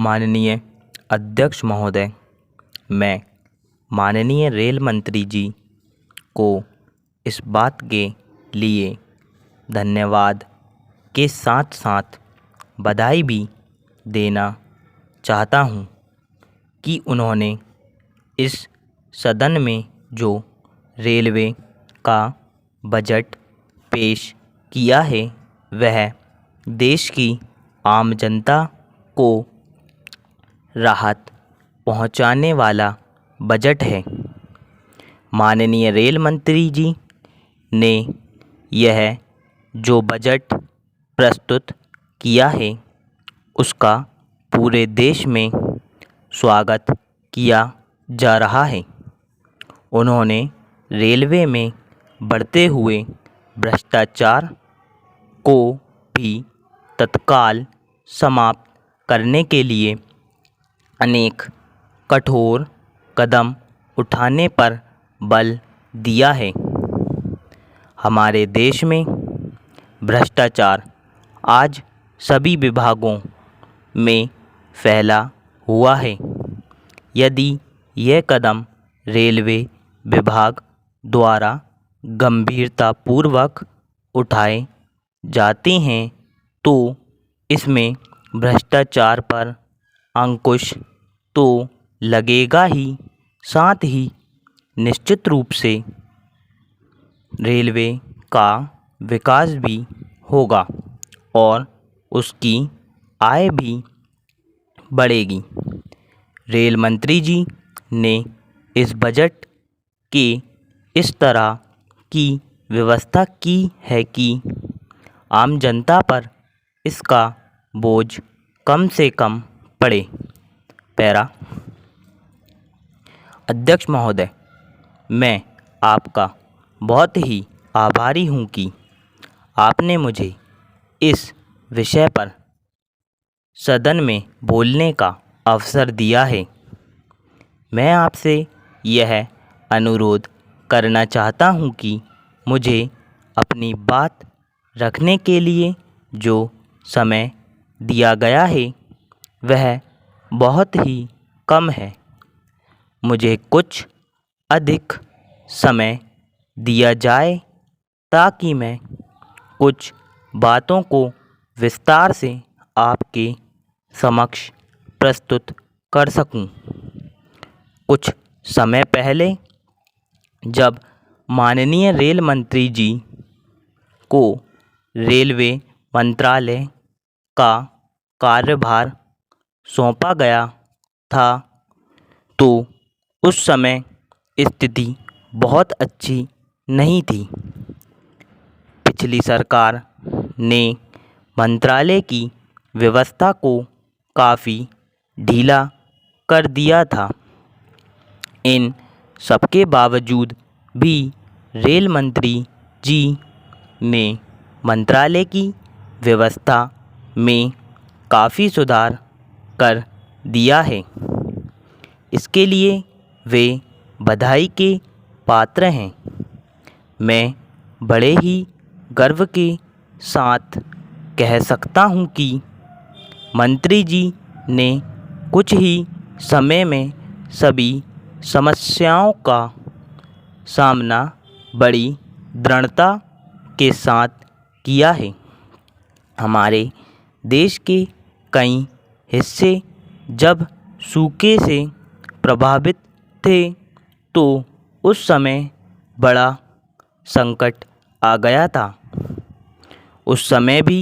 माननीय अध्यक्ष महोदय, मैं माननीय रेल मंत्री जी को इस बात के लिए धन्यवाद के साथ साथ बधाई भी देना चाहता हूँ कि उन्होंने इस सदन में जो रेलवे का बजट पेश किया है वह देश की आम जनता को राहत पहुंचाने वाला बजट है। माननीय रेल मंत्री जी ने यह जो बजट प्रस्तुत किया है उसका पूरे देश में स्वागत किया जा रहा है। उन्होंने रेलवे में बढ़ते हुए भ्रष्टाचार को भी तत्काल समाप्त करने के लिए अनेक कठोर कदम उठाने पर बल दिया है। हमारे देश में भ्रष्टाचार आज सभी विभागों में फैला हुआ है। यदि यह कदम रेलवे विभाग द्वारा गंभीरतापूर्वक उठाए जाते हैं तो इसमें भ्रष्टाचार पर अंकुश तो लगेगा ही, साथ ही निश्चित रूप से रेलवे का विकास भी होगा और उसकी आय भी बढ़ेगी। रेल मंत्री जी ने इस बजट के इस तरह की व्यवस्था की है कि आम जनता पर इसका बोझ कम से कम पड़े। पैरा अध्यक्ष महोदय, मैं आपका बहुत ही आभारी हूँ कि आपने मुझे इस विषय पर सदन में बोलने का अवसर दिया है। मैं आपसे यह अनुरोध करना चाहता हूँ कि मुझे अपनी बात रखने के लिए जो समय दिया गया है वह बहुत ही कम है। मुझे कुछ अधिक समय दिया जाए ताकि मैं कुछ बातों को विस्तार से आपके समक्ष प्रस्तुत कर सकूं। कुछ समय पहले जब माननीय रेल मंत्री जी को रेलवे मंत्रालय का कार्यभार सौंपा गया था तो उस समय स्थिति बहुत अच्छी नहीं थी। पिछली सरकार ने मंत्रालय की व्यवस्था को काफ़ी ढीला कर दिया था। इन सबके बावजूद भी रेल मंत्री जी ने मंत्रालय की व्यवस्था में काफ़ी सुधार कर दिया है। इसके लिए वे बधाई के पात्र हैं। मैं बड़े ही गर्व के साथ कह सकता हूँ कि मंत्री जी ने कुछ ही समय में सभी समस्याओं का सामना बड़ी दृढ़ता के साथ किया है। हमारे देश के कई हिस्से जब सूखे से प्रभावित थे तो उस समय बड़ा संकट आ गया था। उस समय भी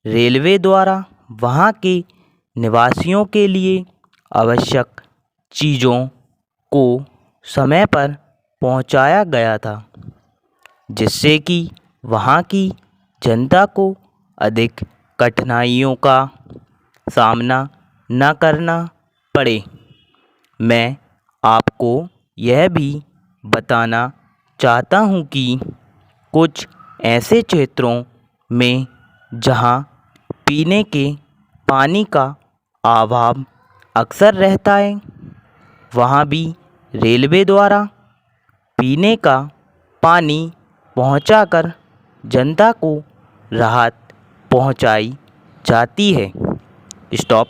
रेलवे द्वारा वहाँ के निवासियों के लिए आवश्यक चीज़ों को समय पर पहुँचाया गया था, जिससे कि वहाँ की जनता को अधिक कठिनाइयों का सामना न करना पड़े। मैं आपको यह भी बताना चाहता हूँ कि कुछ ऐसे क्षेत्रों में जहाँ पीने के पानी का अभाव अक्सर रहता है, वहाँ भी रेलवे द्वारा पीने का पानी पहुँचाकर जनता को राहत पहुँचाई जाती है। स्टॉप।